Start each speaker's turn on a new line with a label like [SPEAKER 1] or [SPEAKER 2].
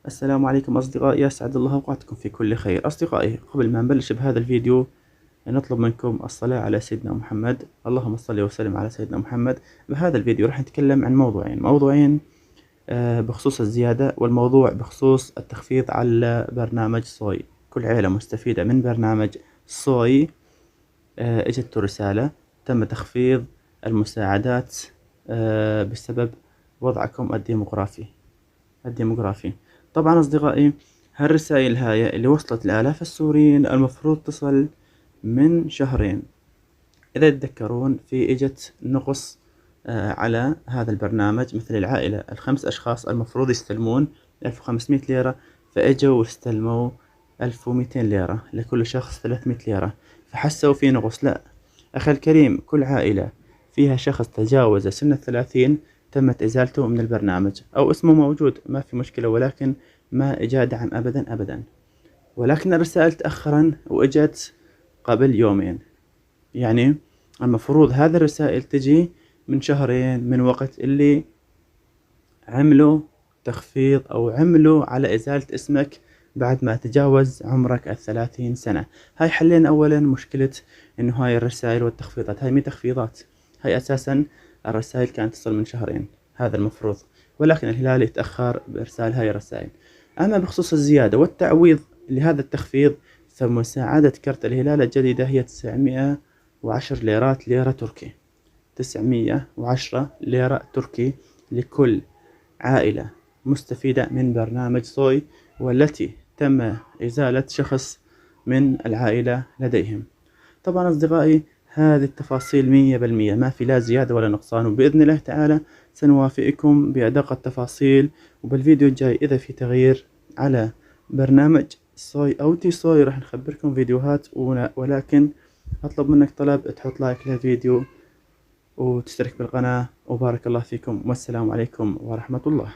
[SPEAKER 1] السلام عليكم أصدقائي، أسعد الله أوقاتكم في كل خير. أصدقائي، قبل ما نبلش بهذا الفيديو نطلب منكم الصلاة على سيدنا محمد. اللهم صل وسلم على سيدنا محمد. بهذا الفيديو راح نتكلم عن موضوعين بخصوص الزيادة، والموضوع بخصوص التخفيض على برنامج صوي. كل عيلة مستفيدة من برنامج صوي اجت رسالة تم تخفيض المساعدات بسبب وضعكم الديموغرافي. طبعا أصدقائي، هالرسائل هاي اللي وصلت لآلاف السوريين المفروض تصل من شهرين. إذا تتذكرون، في إجت نقص على هذا البرنامج، مثل العائلة الخمس أشخاص المفروض يستلمون 1500 ليرة، فإجوا واستلموا 1200 ليرة، لكل شخص 300 ليرة. فحسوا في نقص. لا أخي الكريم، كل عائلة فيها شخص تجاوز سن 30 تمت إزالته من البرنامج، أو اسمه موجود ما في مشكلة، ولكن ما إجا دعم أبدا أبدا. ولكن الرسائل تأخرا وإجت قبل يومين. يعني المفروض هذه الرسائل تجي من شهرين، من وقت اللي عملوا تخفيض أو عملوا على إزالة اسمك بعد ما تجاوز عمرك 30 سنة. هاي حلينا أولا مشكلة إنه هاي الرسائل والتخفيضات، هاي مي تخفيضات، هاي أساسا الرسائل كانت تصل من شهرين، هذا المفروض. ولكن الهلال يتأخر بإرسال هاي الرسائل. أما بخصوص الزيادة والتعويض لهذا التخفيض، فمساعدة كرت الهلال الجديدة هي 910 ليرة تركي. 910 ليرة تركي لكل عائلة مستفيدة من برنامج صوي، والتي تم إزالة شخص من العائلة لديهم. طبعا أصدقائي، هذه التفاصيل 100%، ما في لا زيادة ولا نقصان، وبإذن الله تعالى سنوافئكم بأدق التفاصيل. وبالفيديو الجاي إذا في تغيير على برنامج صوي أو تي صوي راح نخبركم فيديوهات. ولكن أطلب منك طلب: تحط لايك للفيديو وتشترك بالقناة، وبارك الله فيكم، والسلام عليكم ورحمة الله.